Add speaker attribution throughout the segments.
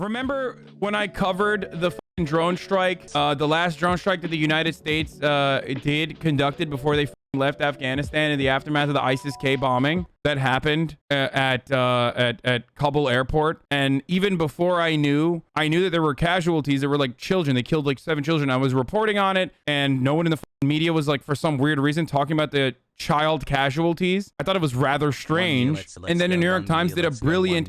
Speaker 1: Remember when I covered the fucking drone strike, the last drone strike that the United States conducted before they left Afghanistan in the aftermath of the ISIS-K bombing that happened at Kabul airport? And even before I knew that there were casualties that were like children. They killed like 7 children. I was reporting on it, and no one in the media was like, for some weird reason, talking about the child casualties. I thought it was rather strange. And then the New York Times did a brilliant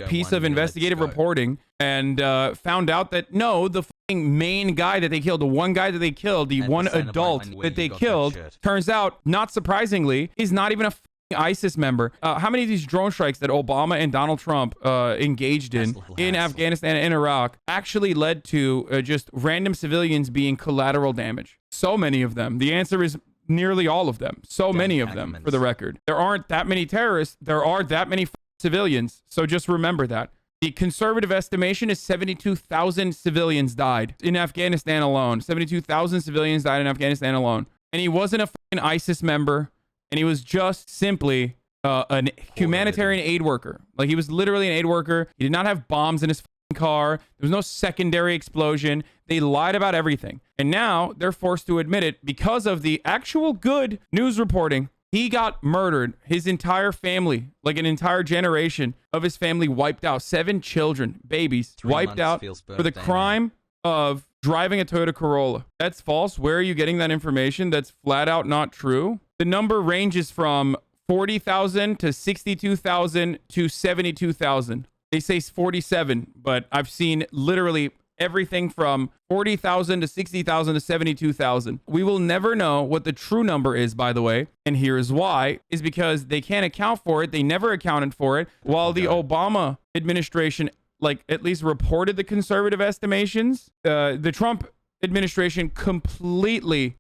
Speaker 1: piece of investigative reporting and found out that no, the main guy that they killed, the one guy that they killed, the one adult that they killed, turns out, not surprisingly, is not even a ISIS member. How many of these drone strikes that Obama and Donald Trump engaged in Afghanistan and Iraq actually led to just random civilians being collateral damage? So many of them. The answer is nearly all of them. So many of them, for the record. There aren't that many terrorists. There are that many civilians. So just remember that. The conservative estimation is 72,000 civilians died in Afghanistan alone. 72,000 civilians died in Afghanistan alone. And he wasn't a fucking ISIS member. And he was just simply a humanitarian aid worker. Like, he was literally an aid worker. He did not have bombs in his car. There was no secondary explosion. They lied about everything. And now they're forced to admit it because of the actual good news reporting. He got murdered. His entire family, like an entire generation of his family, wiped out. 7 children, babies, wiped out for the crime of driving a Toyota Corolla. That's false. Where are you getting that information? That's flat out not true. The number ranges from 40,000 to 62,000 to 72,000. They say 47, but I've seen literally everything from 40,000 to 60,000 to 72,000. We will never know what the true number is, by the way. And here's why, is because they can't account for it. They never accounted for it. While the Obama administration, like, at least reported the conservative estimations, the Trump administration completely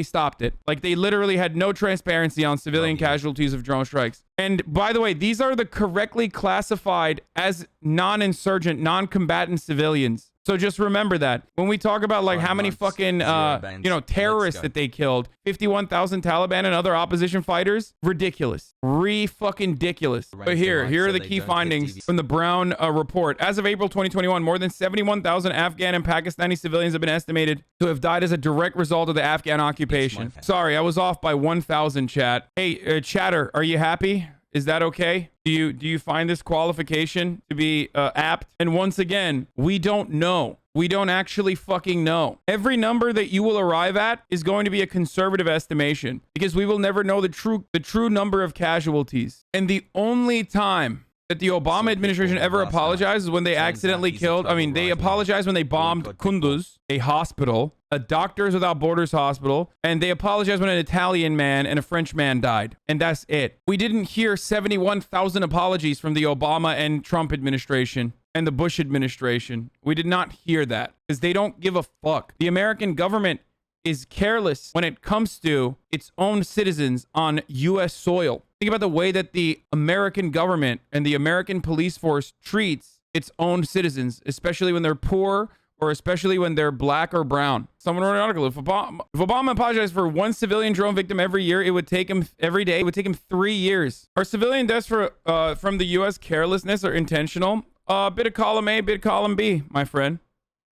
Speaker 1: stopped it. Like, they literally had no transparency on civilian casualties of drone strikes. And by the way, these are the correctly classified as non-insurgent, non-combatant civilians. So just remember that when we talk about like how many fucking terrorists that they killed, 51,000 Taliban and other opposition fighters, ridiculous, fucking ridiculous. But here are the key findings from the Brown report. As of April 2021, more than 71,000 Afghan and Pakistani civilians have been estimated to have died as a direct result of the Afghan occupation. Sorry, I was off by 1,000, chat. Hey, chatter, are you happy? Is that okay? Do you find this qualification to be apt? And once again, we don't know. We don't actually fucking know. Every number that you will arrive at is going to be a conservative estimation because we will never know the true number of casualties. And the only time that the Obama administration ever apologized is when they accidentally killed. I mean, they apologized when they bombed Kunduz, a hospital, a Doctors Without Borders hospital, and they apologized when an Italian man and a French man died. And that's it. We didn't hear 71,000 apologies from the Obama and Trump administration and the Bush administration. We did not hear that because they don't give a fuck. The American government is careless when it comes to its own citizens on U.S. soil. Think about the way that the American government and the American police force treats its own citizens, especially when they're poor or especially when they're black or brown. Someone wrote an article. If Obama apologized for one civilian drone victim every year, it would take him every day. It would take him 3 years. Are civilian deaths from the U.S. carelessness or intentional? Bit of column A, bit of column B, my friend.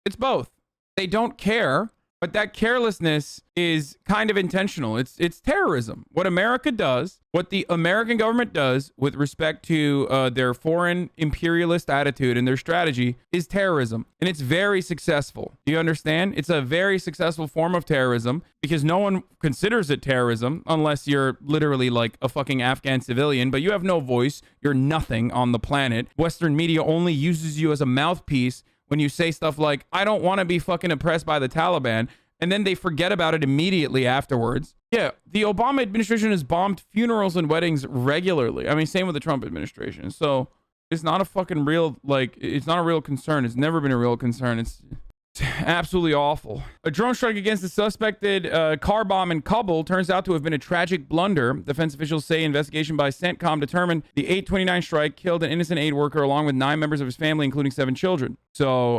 Speaker 1: It's both. They don't care. But that carelessness is kind of intentional. It's terrorism. What America does, what the American government does with respect to their foreign imperialist attitude and their strategy is terrorism. And it's very successful. Do you understand? It's a very successful form of terrorism because no one considers it terrorism unless you're literally like a fucking Afghan civilian, but you have no voice. You're nothing on the planet. Western media only uses you as a mouthpiece when you say stuff like, I don't want to be fucking oppressed by the Taliban, and then they forget about it immediately afterwards. Yeah, the Obama administration has bombed funerals and weddings regularly. I mean, same with the Trump administration. So it's not a fucking real, like, it's not a real concern. It's never been a real concern. It's Absolutely awful. A drone strike against the suspected car bomb in Kabul turns out to have been a tragic blunder. Defense officials say investigation by CENTCOM determined the 8/29 strike killed an innocent aid worker along with 9 members of his family, including 7 children. So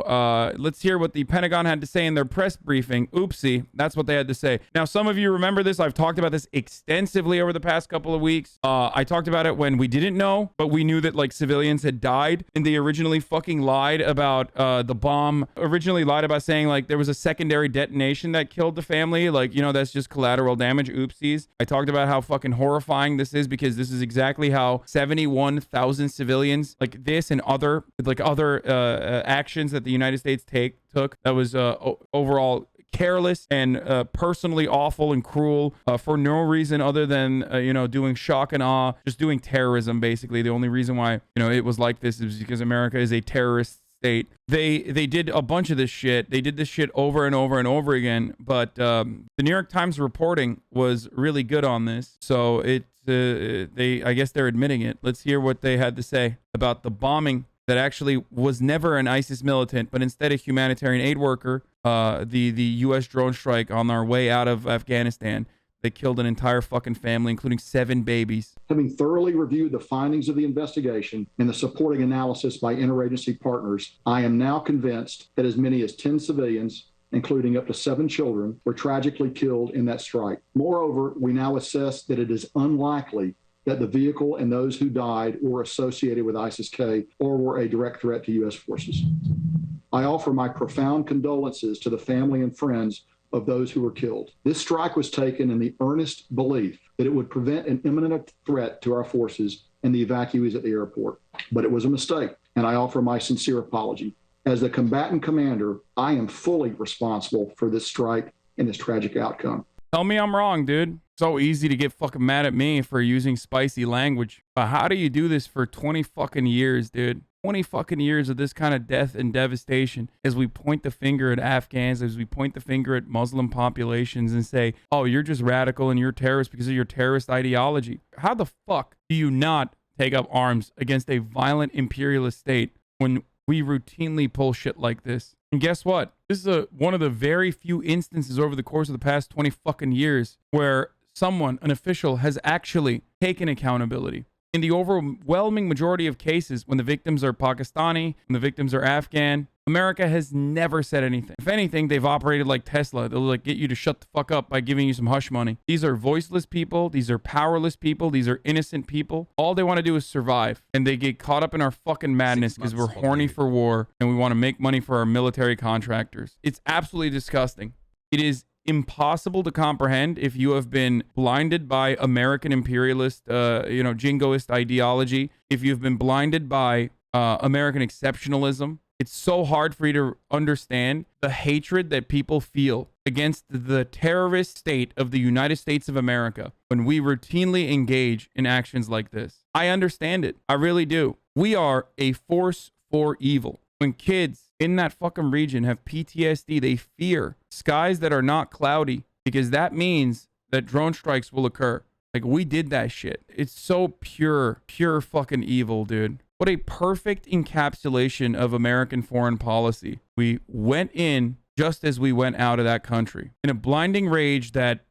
Speaker 1: let's hear what the Pentagon had to say in their press briefing. Oopsie, that's what they had to say. Now, some of you remember this. I've talked about this extensively over the past couple of weeks. I talked about it when we didn't know, but we knew that like civilians had died, and they originally fucking lied about the bomb. Originally lied about saying like there was a secondary detonation that killed the family. Like, you know, that's just collateral damage. Oopsies. I talked about how fucking horrifying this is because this is exactly how 71,000 civilians like this and other actions that the United States took that was overall careless and personally awful and cruel for no reason other than you know, doing shock and awe, just doing terrorism. Basically the only reason why, you know, it was like this is because America is a terrorist state. They did a bunch of this shit. They did this shit over and over and over again, but the New York Times reporting was really good on this, so I guess they're admitting it. Let's hear what they had to say about the bombing that actually was never an ISIS militant, but instead a humanitarian aid worker. The U.S. drone strike on our way out of Afghanistan. They killed an entire fucking family, including 7 babies.
Speaker 2: Having thoroughly reviewed the findings of the investigation and the supporting analysis by interagency partners, I am now convinced that as many as 10 civilians, including up to 7 children, were tragically killed in that strike. Moreover, we now assess that it is unlikely that the vehicle and those who died were associated with ISIS-K or were a direct threat to U.S. forces. I offer my profound condolences to the family and friends of those who were killed. This strike was taken in the earnest belief that it would prevent an imminent threat to our forces and the evacuees at the airport. But it was a mistake, and I offer my sincere apology. As the combatant commander, I am fully responsible for this strike and this tragic outcome.
Speaker 1: Tell me I'm wrong, dude. So easy to get fucking mad at me for using spicy language. But how do you do this for 20 fucking years, dude? 20 fucking years of this kind of death and devastation as we point the finger at Afghans, as we point the finger at Muslim populations and say, oh, you're just radical and you're terrorist because of your terrorist ideology. How the fuck do you not take up arms against a violent imperialist state when we routinely pull shit like this? And guess what? This is one of the very few instances over the course of the past 20 fucking years where someone, an official, has actually taken accountability. In the overwhelming majority of cases, when the victims are Pakistani, when the victims are Afghan, America has never said anything. If anything, they've operated like Tesla. They'll like get you to shut the fuck up by giving you some hush money. These are voiceless people. These are powerless people. These are innocent people. All they want to do is survive. And they get caught up in our fucking madness because we're horny for war and we want to make money for our military contractors. It's absolutely disgusting. It is impossible to comprehend if you have been blinded by American imperialist, jingoist ideology. If you've been blinded by American exceptionalism, it's so hard for you to understand the hatred that people feel against the terrorist state of the United States of America when we routinely engage in actions like this. I understand it. I really do. We are a force for evil. When kids in that fucking region have PTSD, they fear skies that are not cloudy because that means that drone strikes will occur. Like, we did that shit. It's so pure fucking evil, dude. What a perfect encapsulation of American foreign policy. We went in just as we went out of that country in a blinding rage that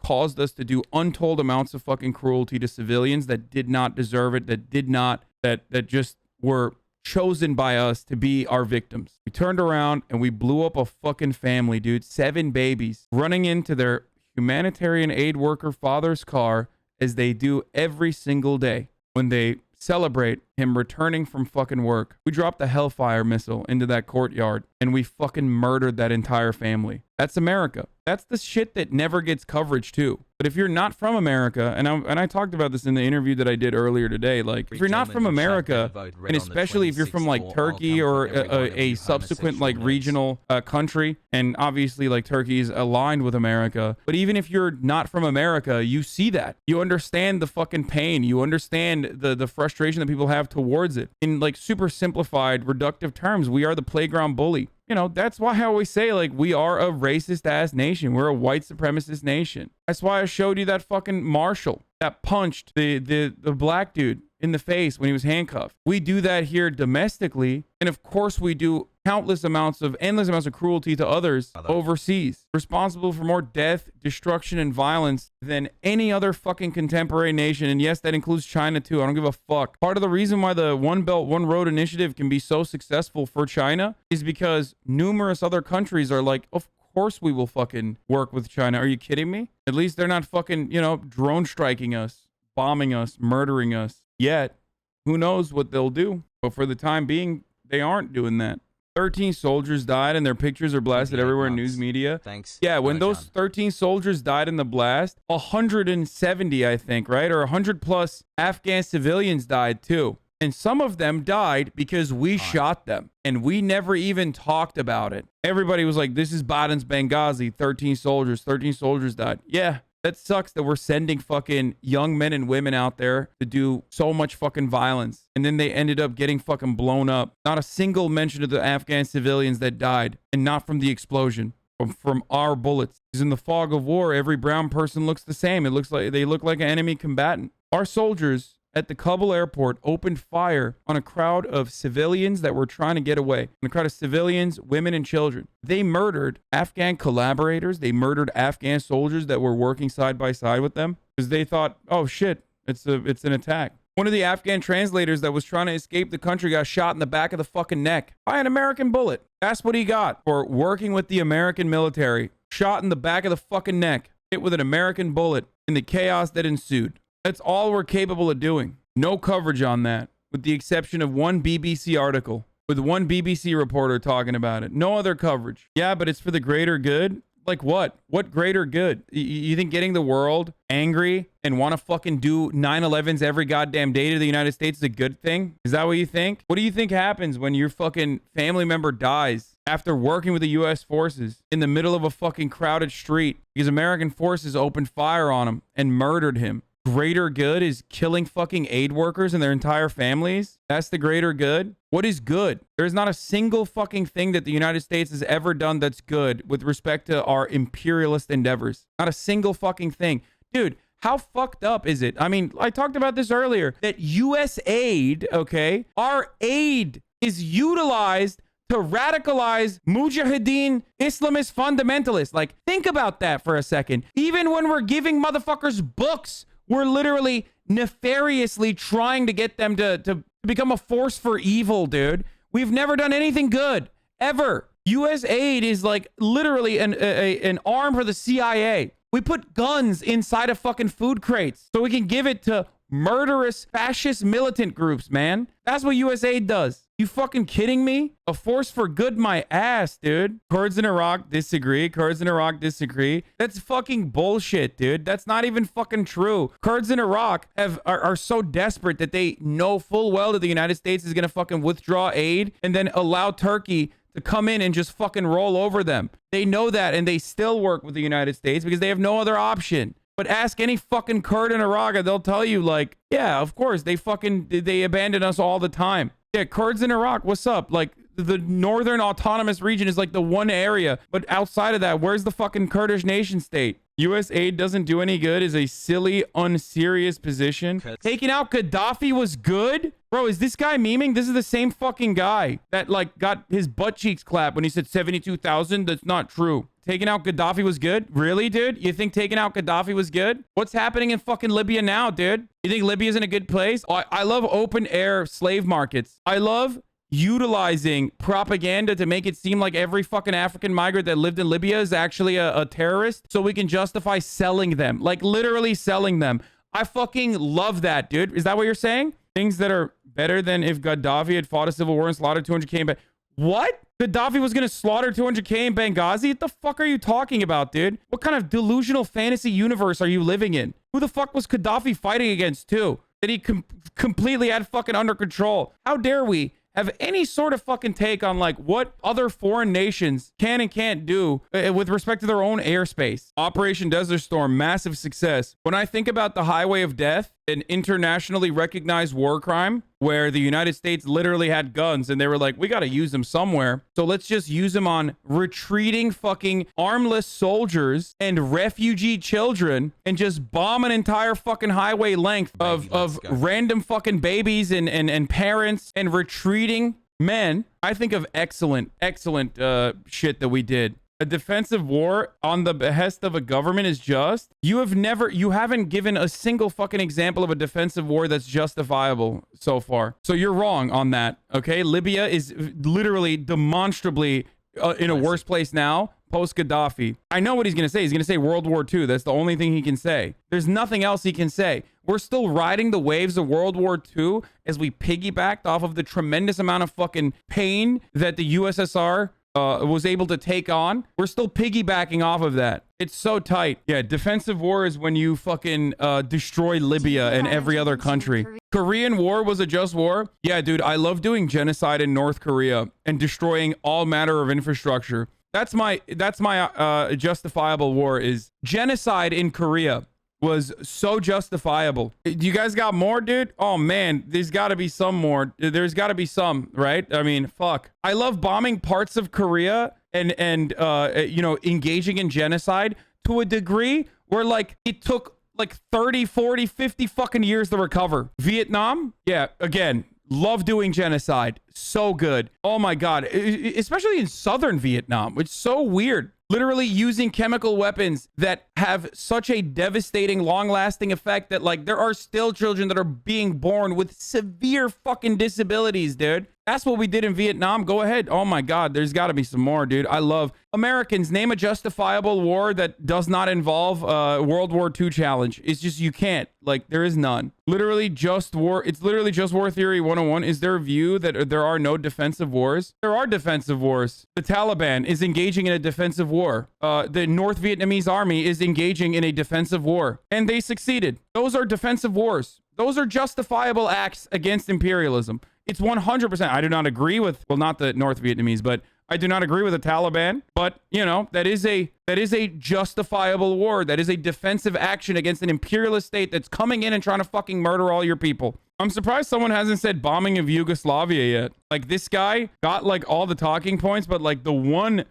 Speaker 1: caused us to do untold amounts of fucking cruelty to civilians that did not deserve it, that just were chosen by us to be our victims. We turned around and we blew up a fucking family, dude. 7 babies running into their humanitarian aid worker father's car as they do every single day when they celebrate him returning from fucking work. We dropped a Hellfire missile into that courtyard and we fucking murdered that entire family. That's America. That's the shit that never gets coverage too. But if you're not from America, and I talked about this in the interview that I did earlier today, like if you're not from America, and especially if you're from like Turkey or a subsequent like regional country, and obviously like Turkey is aligned with America, but even if you're not from America, you see that. You understand the fucking pain. You understand the frustration that people have towards it. In like super simplified, reductive terms, we are the playground bully. You know, that's why I always say, like, we are a racist ass nation. We're a white supremacist nation. That's why I showed you that fucking marshal that punched the black dude in the face when he was handcuffed. We do that here domestically. And of course we do endless amounts of cruelty to others overseas, responsible for more death, destruction, and violence than any other fucking contemporary nation. And yes, that includes China too. I don't give a fuck. Part of the reason why the One Belt, One Road initiative can be so successful for China is because numerous other countries are like, of course we will fucking work with China. Are you kidding me? At least they're not fucking, drone striking us, bombing us, murdering us yet. Who knows what they'll do? But for the time being, they aren't doing that. 13 soldiers died and their pictures are blasted everywhere in news media.
Speaker 3: Thanks.
Speaker 1: Yeah, when those 13 soldiers died in the blast, 170, I think, right? Or 100 plus Afghan civilians died too. And some of them died because we shot them. And we never even talked about it. Everybody was like, this is Biden's Benghazi. 13 soldiers died. Yeah. That sucks that we're sending fucking young men and women out there to do so much fucking violence. And then they ended up getting fucking blown up. Not a single mention of the Afghan civilians that died. And not from the explosion. From our bullets. Because in the fog of war, every brown person looks the same. They look like an enemy combatant. Our soldiers at the Kabul airport opened fire on a crowd of civilians that were trying to get away. And a crowd of civilians, women, and children. They murdered Afghan collaborators. They murdered Afghan soldiers that were working side by side with them because they thought, oh shit, it's an attack. One of the Afghan translators that was trying to escape the country got shot in the back of the fucking neck by an American bullet. That's what he got for working with the American military. Shot in the back of the fucking neck. Hit with an American bullet in the chaos that ensued. That's all we're capable of doing. No coverage on that, with the exception of one BBC article, with one BBC reporter talking about it. No other coverage. Yeah, but it's for the greater good. Like what? What greater good? You think getting the world angry and want to fucking do 9/11s every goddamn day to the United States is a good thing? Is that what you think? What do you think happens when your fucking family member dies after working with the U.S. forces in the middle of a fucking crowded street because American forces opened fire on him and murdered him? Greater good is killing fucking aid workers and their entire families? That's the greater good? What is good? There's not a single fucking thing that the United States has ever done that's good with respect to our imperialist endeavors. Not a single fucking thing. Dude, how fucked up is it? I mean, I talked about this earlier, that USAID, okay, our aid is utilized to radicalize Mujahideen Islamist fundamentalists. Like, think about that for a second. Even when we're giving motherfuckers books, we're literally nefariously trying to get them to become a force for evil, dude. We've never done anything good, ever. USAID is like literally an arm for the CIA. We put guns inside of fucking food crates so we can give it to murderous fascist militant groups, man. That's what USAID does. You fucking kidding me? A force for good my ass, dude. Kurds in Iraq disagree. That's fucking bullshit, dude. That's not even fucking true. Kurds in Iraq are so desperate that they know full well that the United States is gonna fucking withdraw aid and then allow Turkey to come in and just fucking roll over them. They know that and they still work with the United States because they have no other option. But ask any fucking Kurd in Iraq and they'll tell you like, yeah, of course, they abandon us all the time. Yeah, Kurds in Iraq, what's up? Like, the northern autonomous region is like the one area. But outside of that, where's the fucking Kurdish nation state? US aid doesn't do any good is a silly, unserious position. Taking out Gaddafi was good? Bro, is this guy memeing? This is the same fucking guy that, like, got his butt cheeks clapped when he said 72,000. That's not true. Taking out Gaddafi was good? Really, dude? You think taking out Gaddafi was good? What's happening in fucking Libya now, dude? You think Libya's in a good place? I love open air slave markets. I love utilizing propaganda to make it seem like every fucking African migrant that lived in Libya is actually a terrorist so we can justify selling them. Like, literally selling them. I fucking love that, dude. Is that what you're saying? Things that are better than if Gaddafi had fought a civil war and slaughtered 200K in What? Gaddafi was going to slaughter 200K in Benghazi? What the fuck are you talking about, dude? What kind of delusional fantasy universe are you living in? Who the fuck was Gaddafi fighting against, too? That he completely had fucking under control. How dare we have any sort of fucking take on like what other foreign nations can and can't do with respect to their own airspace? Operation Desert Storm, massive success. When I think about the highway of death, an internationally recognized war crime where the United States literally had guns and they were like, we got to use them somewhere. So let's just use them on retreating fucking armless soldiers and refugee children and just bomb an entire fucking highway length of random fucking babies and parents and retreating men. I think of excellent shit that we did. A defensive war on the behest of a government is just. You haven't given a single fucking example of a defensive war that's justifiable so far. So you're wrong on that, okay? Libya is literally demonstrably in a worse place now post Gaddafi. I know what he's going to say. He's going to say World War II. That's the only thing he can say. There's nothing else he can say. We're still riding the waves of World War II as we piggybacked off of the tremendous amount of fucking pain that the USSR was able to take on. We're still piggybacking off of that. It's so tight. Yeah, defensive war is when you fucking destroy Libya and every other country. Korean War was a just war. Yeah, dude, I love doing genocide in North Korea and destroying all matter of infrastructure. That's my justifiable war, is genocide in Korea was so justifiable. You guys got more, dude? Oh man, there's got to be some more. There's got to be some, right? I mean, fuck. I love bombing parts of Korea and you know, engaging in genocide to a degree where like it took like 30, 40, 50 fucking years to recover. Vietnam? Yeah, again, love doing genocide. So good. Oh my God. Especially in southern Vietnam. It's so weird. Literally using chemical weapons that have such a devastating, long-lasting effect that, like, there are still children that are being born with severe fucking disabilities, dude. That's what we did in Vietnam. Go ahead. Oh my God, there's got to be some more, dude. I love Americans. Name a justifiable war that does not involve World War II challenge. It's just, you can't. Like, there is none. Literally just war. It's literally just war theory 101. Is there a view that there are no defensive wars? There are defensive wars. The Taliban is engaging in a defensive war. The North Vietnamese army is engaging in a defensive war, and they succeeded. Those are defensive wars. Those are justifiable acts against imperialism. It's 100%. I do not agree with, well, not the North Vietnamese, but I do not agree with the Taliban. But, you know, that is a justifiable war. That is a defensive action against an imperialist state that's coming in and trying to fucking murder all your people. I'm surprised someone hasn't said bombing of Yugoslavia yet. Like, this guy got like all the talking points, but like the one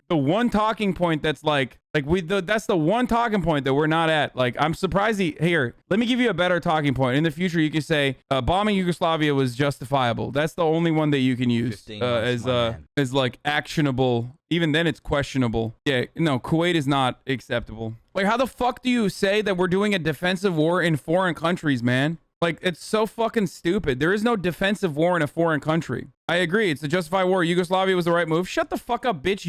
Speaker 1: talking point that's that's the one talking point that we're not at. Like, I'm surprised here, let me give you a better talking point. In the future, you can say bombing Yugoslavia was justifiable. That's the only one that you can use as like actionable. Even then, it's questionable. Yeah, no, Kuwait is not acceptable. Like, how the fuck do you say that we're doing a defensive war in foreign countries, man? Like, it's so fucking stupid. There is no defensive war in a foreign country. I agree. It's a justified war. Yugoslavia was the right move. Shut the fuck up, bitch.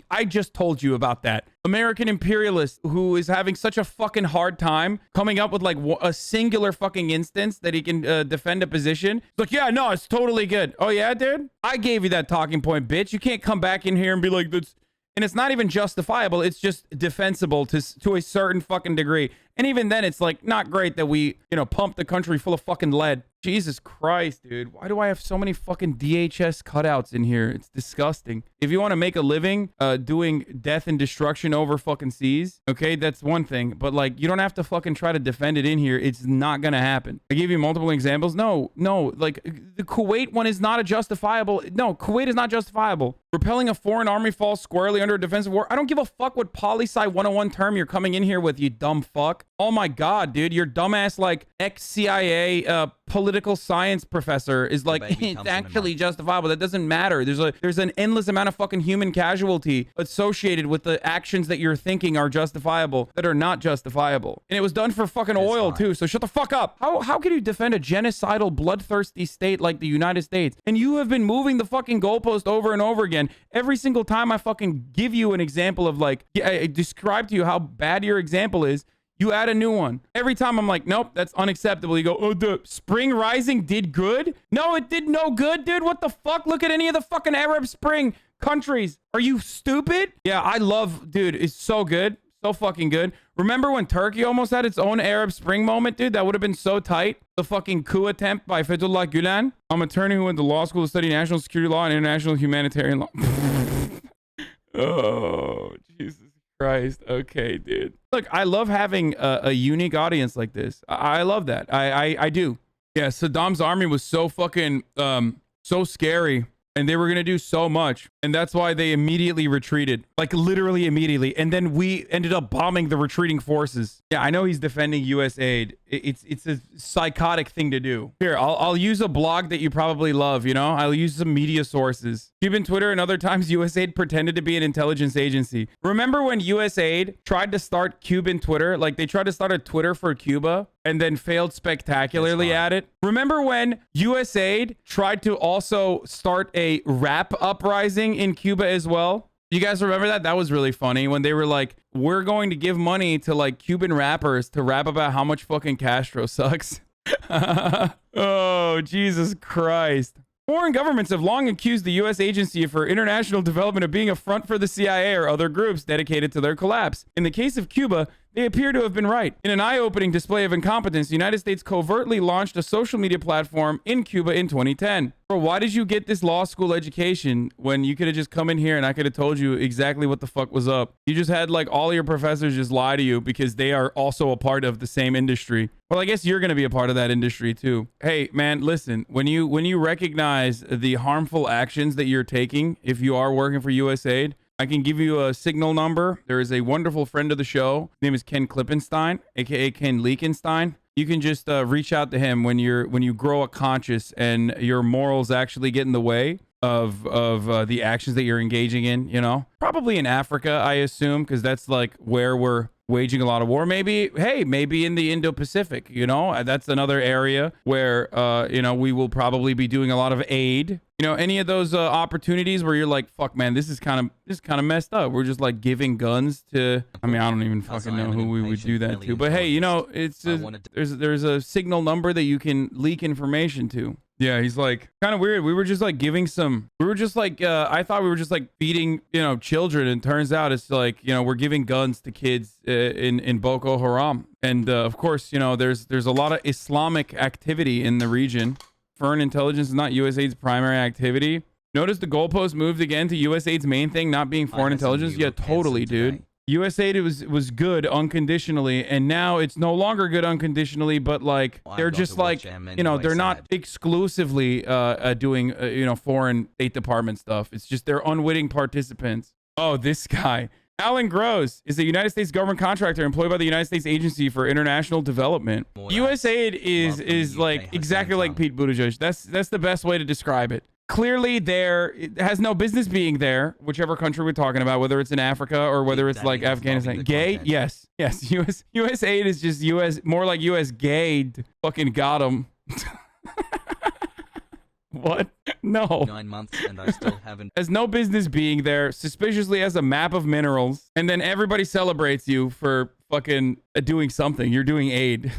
Speaker 1: I just told you about that. American imperialist who is having such a fucking hard time coming up with like a singular fucking instance that he can defend a position. It's like, yeah, no, it's totally good. Oh yeah, dude? I gave you that talking point, bitch. You can't come back in here and be like, that's... And it's not even justifiable. It's just defensible to a certain fucking degree. And even then, it's like not great that we, you know, pump the country full of fucking lead. Jesus Christ, dude. Why do I have so many fucking DHS cutouts in here? It's disgusting. If you want to make a living doing death and destruction over fucking seas, okay, that's one thing. But like, you don't have to fucking try to defend it in here. It's not going to happen. I gave you multiple examples. No, like the Kuwait one is not a justifiable. No, Kuwait is not justifiable. Repelling a foreign army falls squarely under a defensive war. I don't give a fuck what poli-sci 101 term you're coming in here with, you dumb fuck. Oh my God, dude, your dumbass like ex-CIA political science professor is like, it's actually justifiable. That doesn't matter. There's an endless amount of fucking human casualty associated with the actions that you're thinking are justifiable that are not justifiable. And it was done for fucking oil too. So shut the fuck up. How can you defend a genocidal, bloodthirsty state like the United States? And you have been moving the fucking goalpost over and over again. Every single time I fucking give you an example of like, I describe to you how bad your example is, you add a new one. Every time I'm like, nope, that's unacceptable. You go, oh, the Spring Rising did good? No, it did no good, dude. What the fuck? Look at any of the fucking Arab Spring countries. Are you stupid? Yeah, I love, dude, it's so good. So fucking good. Remember when Turkey almost had its own Arab Spring moment, dude? That would have been so tight. The fucking coup attempt by Fethullah Gulen. I'm an attorney who went to law school to study national security law and international humanitarian law. Oh, Jesus Christ. Okay, dude. Look, I love having a unique audience like this. I love that. I do. Yeah, Saddam's army was so fucking so scary, and they were gonna do so much, and that's why they immediately retreated, like literally immediately, and then we ended up bombing the retreating forces. Yeah, I know he's defending USAID. It's a psychotic thing to do. Here, I'll use a blog that you probably love. You know, I'll use some media sources. Cuban Twitter, and other times USAID pretended to be an intelligence agency. Remember when USAID tried to start Cuban Twitter? Like they tried to start a Twitter for Cuba and then failed spectacularly at it. Remember when USAID tried to also start a rap uprising in Cuba as well? You guys remember that? That was really funny when they were like, we're going to give money to like Cuban rappers to rap about how much fucking Castro sucks. Oh, Jesus Christ. Foreign governments have long accused the U.S. Agency for International Development of being a front for the CIA or other groups dedicated to their collapse. In the case of Cuba, they appear to have been right. In an eye-opening display of incompetence, the United States covertly launched a social media platform in Cuba in 2010. Bro, why did you get this law school education when you could have just come in here and I could have told you exactly what the fuck was up? You just had like all your professors just lie to you because they are also a part of the same industry. Well, I guess you're going to be a part of that industry too. Hey, man, listen, when you recognize the harmful actions that you're taking, if you are working for USAID, I can give you a signal number. There is a wonderful friend of the show. His name is Ken Klippenstein, aka Ken Leakenstein. You can just reach out to him when you grow a conscience and your morals actually get in the way of the actions that you're engaging in. You know, probably in Africa, I assume, because that's like where we're waging a lot of war. Maybe in the Indo-Pacific. You know, that's another area where we will probably be doing a lot of aid. You know, any of those opportunities where you're like, fuck, man, this is kind of messed up. We're just like giving guns to. I mean, I don't even fucking know who we would do that to. But hey, you know, it's there's a signal number that you can leak information to. Yeah, he's like kind of weird. We were just like I thought we were just like feeding, children, and turns out it's like, we're giving guns to kids in Boko Haram. And of course, there's a lot of Islamic activity in the region. Foreign intelligence is not USAID's primary activity. Notice the goalpost moved again to USAID's main thing not being foreign intelligence. Yeah, totally, dude. USAID was good unconditionally, and now it's no longer good unconditionally, but like they're just like, they're not exclusively doing foreign State Department stuff. It's just they're unwitting participants. Oh, this guy. Alan Gross is a United States government contractor employed by the United States Agency for International Development. USAID is like exactly like Pete Buttigieg. That's the best way to describe it. Clearly, it has no business being there, whichever country we're talking about, whether it's in Africa or whether it's like Afghanistan. Gay? Yes. USAID is just more like US gayed. Fucking got him. What? No.
Speaker 3: 9 months and I still haven't.
Speaker 1: Has no business being there. Suspiciously has a map of minerals. And then everybody celebrates you for fucking doing something. You're doing aid.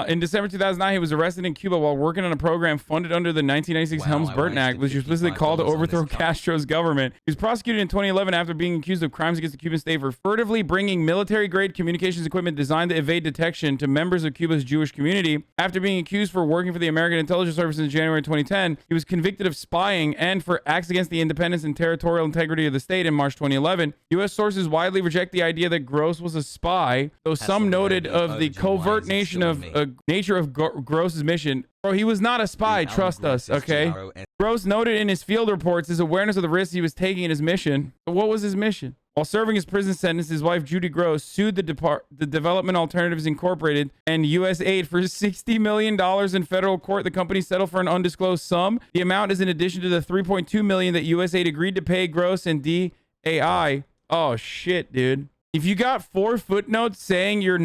Speaker 1: In December 2009, he was arrested in Cuba while working on a program funded under the 1996 Helms-Burton Act, which was explicitly called to overthrow Castro's government. He was prosecuted in 2011 after being accused of crimes against the Cuban state for furtively bringing military-grade communications equipment designed to evade detection to members of Cuba's Jewish community. After being accused for working for the American Intelligence Service in January 2010, he was convicted of spying and for acts against the independence and territorial integrity of the state in March 2011. U.S. sources widely reject the idea that Gross was a spy, though some noted of the covert nature of Gross's mission. Bro, he was not a spy. Trust us, okay? Gross noted in his field reports his awareness of the risks he was taking in his mission. But what was his mission? While serving his prison sentence, his wife Judy Gross sued the Development Alternatives Incorporated and USAID for $60 million in federal court. The company settled for an undisclosed sum. The amount is in addition to the $3.2 million that USAID agreed to pay Gross and DAI. Oh shit, dude. If you got 4 footnotes saying you're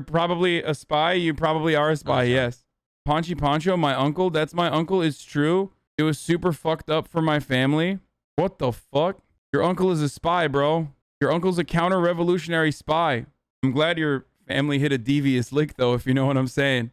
Speaker 1: probably a spy, you probably are a spy. Yes. Ponchy Poncho, my uncle, that's my uncle. It's true. It was super fucked up for my family. What the fuck? Your uncle is a spy, bro. Your uncle's a counter-revolutionary spy. I'm glad your family hit a devious lick, though, if you know what I'm saying.